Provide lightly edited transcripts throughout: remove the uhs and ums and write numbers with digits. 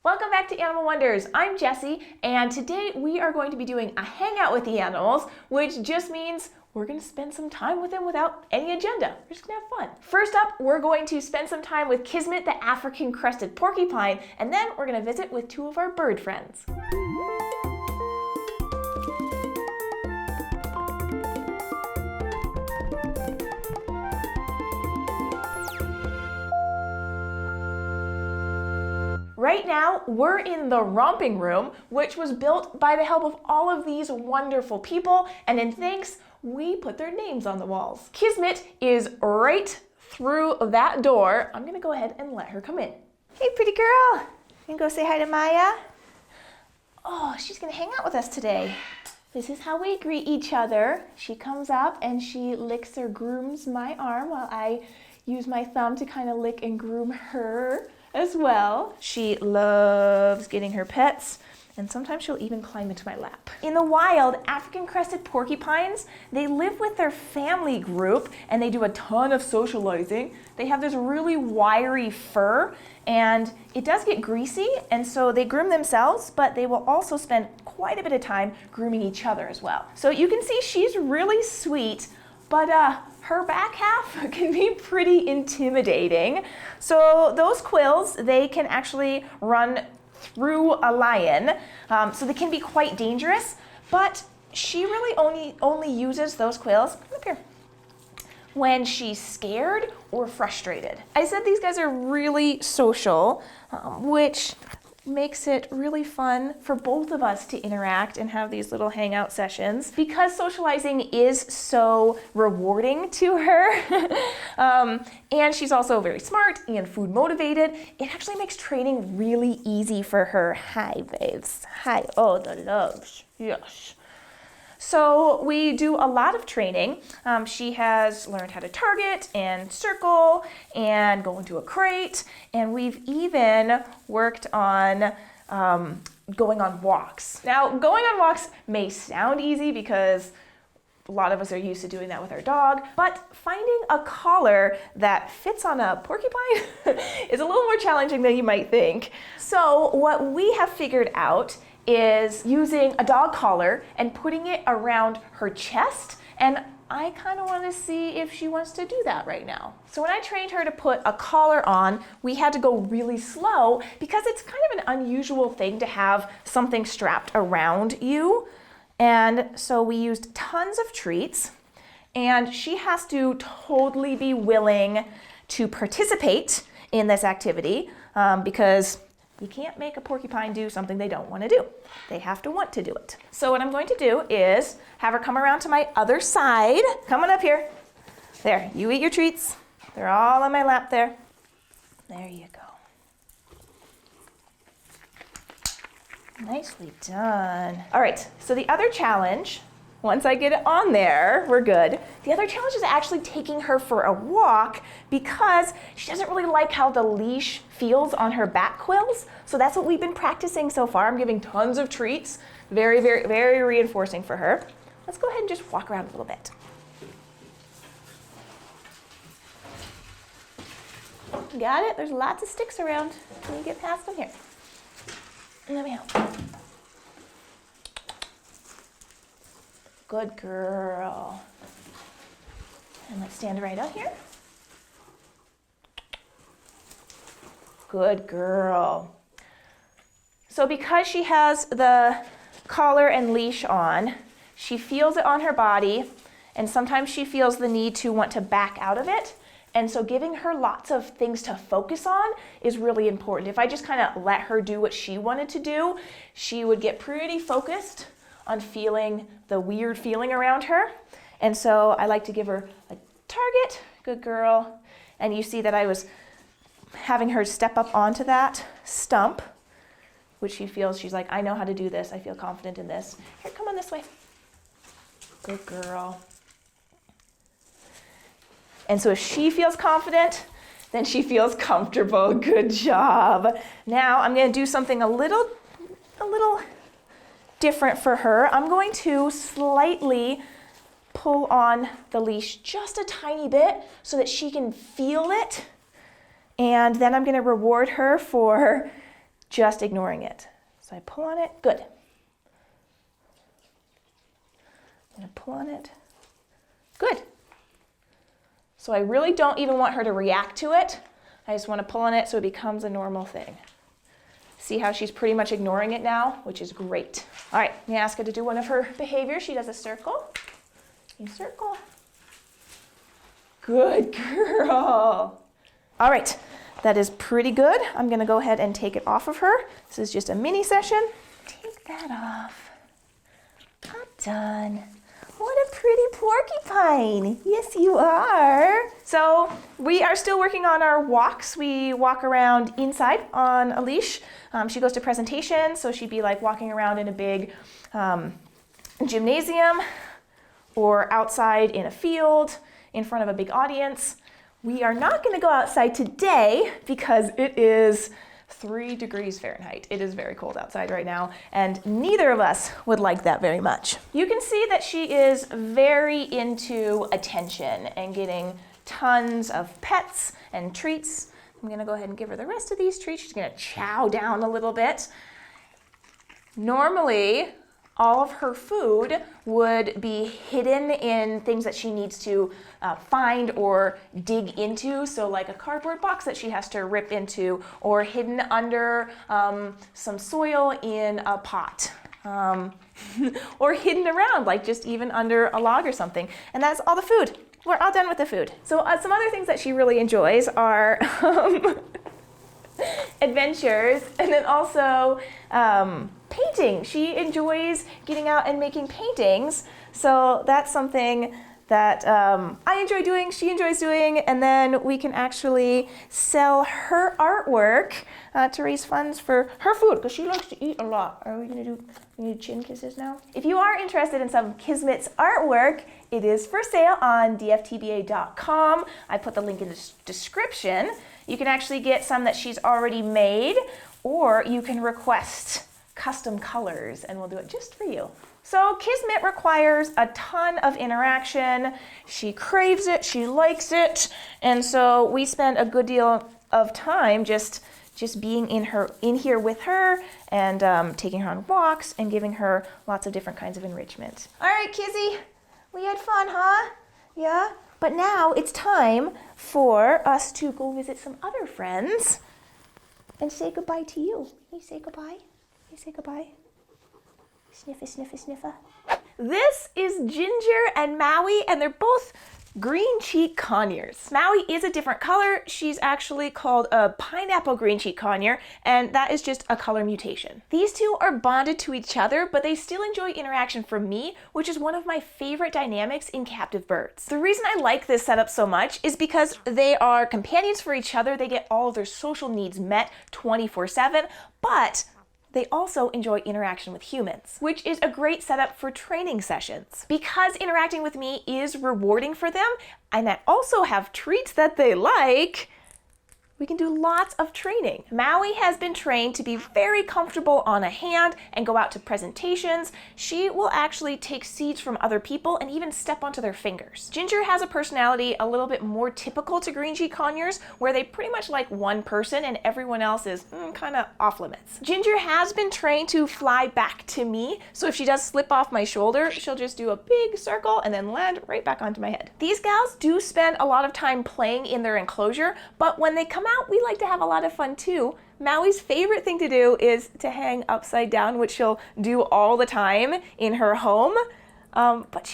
Welcome back to Animal Wonders. I'm Jessie, and today we are going to be doing a hangout with the animals, which just means we're going to spend some time with them without any agenda. We're just going to have fun. First up, we're going to spend some time with Kismet, the African crested porcupine, and then we're going to visit with two of our bird friends. Right now, we're in the romping room, which was built by the help of all of these wonderful people, and in thanks, we put their names on the walls. Kismet is right through that door. I'm gonna go ahead and let her come in. Hey, pretty girl. You can go say hi to Maya? Oh, she's gonna hang out with us today. This is how we greet each other. She comes up and she licks or grooms my arm while I use my thumb to kind of lick and groom her as well. She loves getting her pets, and sometimes she'll even climb into my lap. In the wild, African crested porcupines, they live with their family group and they do a ton of socializing. They have this really wiry fur and it does get greasy, and so they groom themselves, but they will also spend quite a bit of time grooming each other as well. So you can see she's really sweet, but her back half can be pretty intimidating. So those quills, they can actually run through a lion, so they can be quite dangerous, but she really only uses those quills, come up here, when she's scared or frustrated. I said these guys are really social, which makes it really fun for both of us to interact and have these little hangout sessions. Because socializing is so rewarding to her, and she's also very smart and food motivated, it actually makes training really easy for her. Hi, babes. Hi. Oh, the loves. Yes. So we do a lot of training. She has learned how to target and circle and go into a crate, and we've even worked on going on walks. Now, going on walks may sound easy because a lot of us are used to doing that with our dog, but finding a collar that fits on a porcupine is a little more challenging than you might think. So what we have figured out is using a dog collar and putting it around her chest, and I kind of want to see if she wants to do that right now. So when I trained her to put a collar on, we had to go really slow because it's kind of an unusual thing to have something strapped around you. And so we used tons of treats, and she has to totally be willing to participate in this activity because you can't make a porcupine do something they don't want to do. They have to want to do it. So what I'm going to do is have her come around to my other side. Come on up here. There, you eat your treats. They're all on my lap there. There you go. Nicely done. All right, so the other challenge, once I get it on there, we're good. The other challenge is actually taking her for a walk because she doesn't really like how the leash feels on her back quills. So that's what we've been practicing so far. I'm giving tons of treats, very, very, very reinforcing for her. Let's go ahead and just walk around a little bit. Got it? There's lots of sticks around. Can you get past them here? Let me help. Good girl. And let's stand right up here. Good girl. So because she has the collar and leash on, she feels it on her body, and sometimes she feels the need to want to back out of it. And so giving her lots of things to focus on is really important. If I just kind of let her do what she wanted to do, she would get pretty focused on feeling the weird feeling around her. And so I like to give her a target, good girl. And you see that I was having her step up onto that stump, which she feels, she's like, I know how to do this, I feel confident in this. Here, come on this way. Good girl. And so if she feels confident, then she feels comfortable. Good job. Now I'm going to do something a little different for her. I'm going to slightly pull on the leash just a tiny bit so that she can feel it. And then I'm going to reward her for just ignoring it. So I pull on it, good. I'm gonna pull on it, good. So I really don't even want her to react to it. I just want to pull on it so it becomes a normal thing. See how she's pretty much ignoring it now, which is great. All right, I'm gonna ask her to do one of her behaviors. She does a circle. You circle. Good girl. All right, that is pretty good. I'm gonna go ahead and take it off of her. This is just a mini session. Take that off. I'm done. What a pretty porcupine. Yes, you are. So we are still working on our walks. We walk around inside on a leash. She goes to presentation, so she'd be like walking around in a big gymnasium or outside in a field in front of a big audience. We are not going to go outside today because it is 3 degrees Fahrenheit. It is very cold outside right now, and neither of us would like that very much. You can see that she is very into attention and getting tons of pets and treats. I'm gonna go ahead and give her the rest of these treats. She's gonna chow down a little bit. Normally, all of her food would be hidden in things that she needs to find or dig into, so like a cardboard box that she has to rip into, or hidden under some soil in a pot, or hidden around, like just even under a log or something. And that's all the food. We're all done with the food. So some other things that she really enjoys are adventures, and then also painting. She enjoys getting out and making paintings, so that's something that I enjoy doing, she enjoys doing, and then we can actually sell her artwork to raise funds for her food, because she likes to eat a lot. Are we gonna do chin kisses now? If you are interested in some Kismet's artwork, it is for sale on dftba.com. I put the link in the description. You can actually get some that she's already made, or you can request custom colors and we'll do it just for you. So Kismet requires a ton of interaction. She craves it, she likes it, and so we spend a good deal of time just being in here with her and taking her on walks and giving her lots of different kinds of enrichment. All right, Kizzy, we had fun, huh? Yeah? But now it's time for us to go visit some other friends and say goodbye to you. Can you say goodbye? Can you say goodbye? Sniffa, sniffa, sniffa. This is Ginger and Maui, and they're both green cheek conures. Maui is a different color. She's actually called a pineapple green cheek conure, and that is just a color mutation. These two are bonded to each other, but they still enjoy interaction from me, which is one of my favorite dynamics in captive birds. The reason I like this setup so much is because they are companions for each other. They get all of their social needs met 24/7, but they also enjoy interaction with humans, which is a great setup for training sessions. Because interacting with me is rewarding for them, and I also have treats that they like, we can do lots of training. Maui has been trained to be very comfortable on a hand and go out to presentations. She will actually take seeds from other people and even step onto their fingers. Ginger has a personality a little bit more typical to green cheek conures, where they pretty much like one person and everyone else is kind of off limits. Ginger has been trained to fly back to me, so if she does slip off my shoulder, she'll just do a big circle and then land right back onto my head. These gals do spend a lot of time playing in their enclosure, but when they come out, we like to have a lot of fun too. Maui's favorite thing to do is to hang upside down, which she'll do all the time in her home. But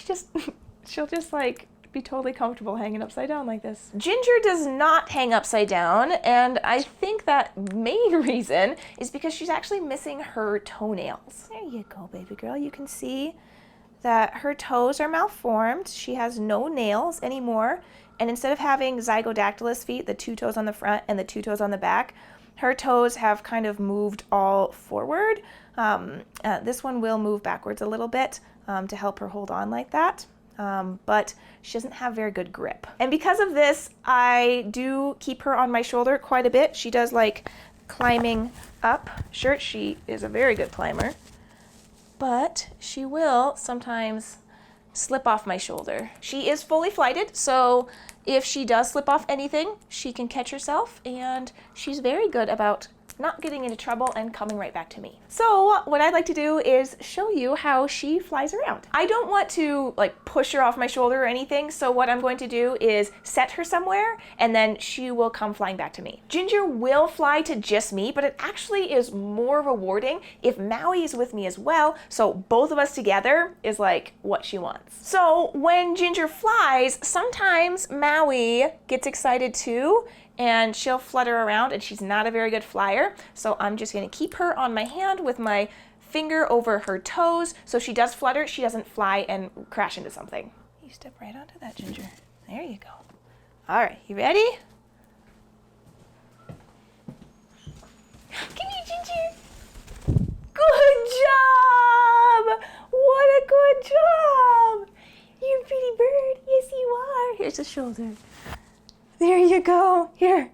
she'll just like be totally comfortable hanging upside down like this. Ginger does not hang upside down, and I think that main reason is because she's actually missing her toenails. There you go, baby girl. You can see that her toes are malformed. She has no nails anymore. And instead of having zygodactylus feet, the 2 toes on the front and the 2 toes on the back, her toes have kind of moved all forward. This one will move backwards a little bit to help her hold on like that. But she doesn't have very good grip. And because of this, I do keep her on my shoulder quite a bit. She does like climbing up. Sure, she is a very good climber, but she will sometimes slip off my shoulder. She is fully flighted, so if she does slip off anything, she can catch herself, and she's very good about not getting into trouble and coming right back to me. So what I'd like to do is show you how she flies around. I don't want to like push her off my shoulder or anything, so what I'm going to do is set her somewhere and then she will come flying back to me. Ginger will fly to just me, but it actually is more rewarding if Maui is with me as well, so both of us together is like what she wants. So when Ginger flies, sometimes Maui gets excited too, and she'll flutter around, and she's not a very good flyer, so I'm just gonna keep her on my hand with my finger over her toes, so she does flutter, she doesn't fly and crash into something. You step right onto that, Ginger. There you go. All right, you ready? Come here, Ginger. Good job! What a good job! You're a pretty bird. Yes, you are. Here's the shoulder. There you go. Here.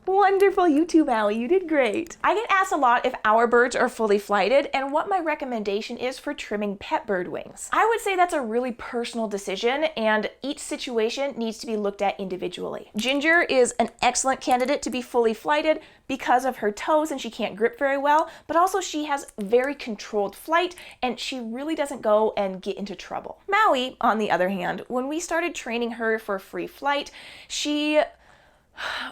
Wonderful. You too, Maui. You did great. I get asked a lot if our birds are fully flighted and what my recommendation is for trimming pet bird wings. I would say that's a really personal decision and each situation needs to be looked at individually. Ginger is an excellent candidate to be fully flighted because of her toes and she can't grip very well, but also she has very controlled flight and she really doesn't go and get into trouble. Maui, on the other hand, when we started training her for free flight, she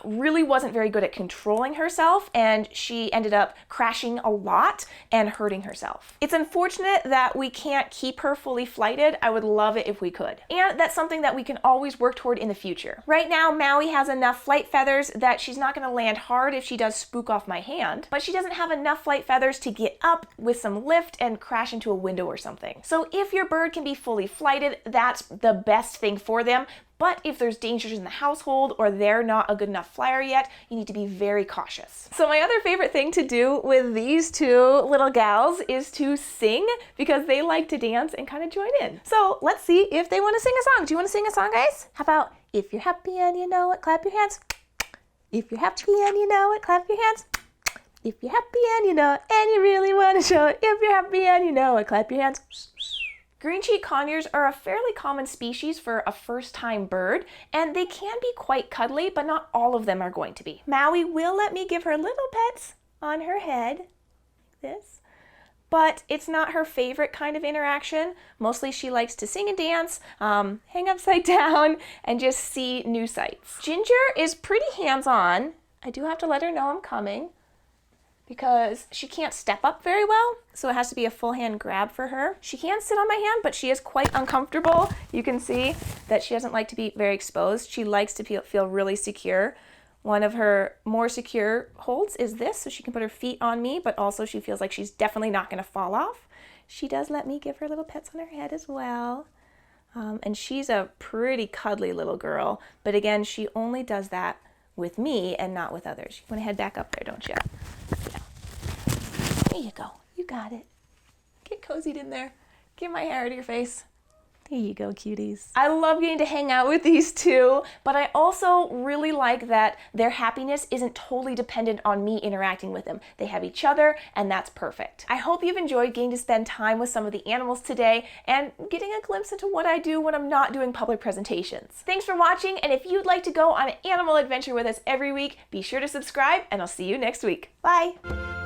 really wasn't very good at controlling herself and she ended up crashing a lot and hurting herself. It's unfortunate that we can't keep her fully flighted. I would love it if we could. And that's something that we can always work toward in the future. Right now, Maui has enough flight feathers that she's not gonna land hard if she does spook off my hand, but she doesn't have enough flight feathers to get up with some lift and crash into a window or something. So if your bird can be fully flighted, that's the best thing for them. But if there's dangers in the household or they're not a good enough flyer yet, you need to be very cautious. So my other favorite thing to do with these two little gals is to sing because they like to dance and kind of join in. So let's see if they want to sing a song. Do you want to sing a song, guys? How about, if you're happy and you know it, clap your hands. If you're happy and you know it, clap your hands. If you're happy and you know it, and you really want to show it, if you're happy and you know it, clap your hands. Green-cheeked conures are a fairly common species for a first-time bird, and they can be quite cuddly, but not all of them are going to be. Maui will let me give her little pets on her head, like this, but it's not her favorite kind of interaction. Mostly she likes to sing and dance, hang upside down, and just see new sights. Ginger is pretty hands-on. I do have to let her know I'm coming, because she can't step up very well, so it has to be a full hand grab for her. She can sit on my hand, but she is quite uncomfortable. You can see that she doesn't like to be very exposed. She likes to feel really secure. One of her more secure holds is this, so she can put her feet on me, but also she feels like she's definitely not gonna fall off. She does let me give her little pets on her head as well. And she's a pretty cuddly little girl, but again, she only does that with me and not with others. You wanna head back up there, don't you? Yeah. There you go. You got it. Get cozied in there. Get my hair out of your face. There you go, cuties. I love getting to hang out with these two, but I also really like that their happiness isn't totally dependent on me interacting with them. They have each other, and that's perfect. I hope you've enjoyed getting to spend time with some of the animals today and getting a glimpse into what I do when I'm not doing public presentations. Thanks for watching, and if you'd like to go on an animal adventure with us every week, be sure to subscribe, and I'll see you next week. Bye.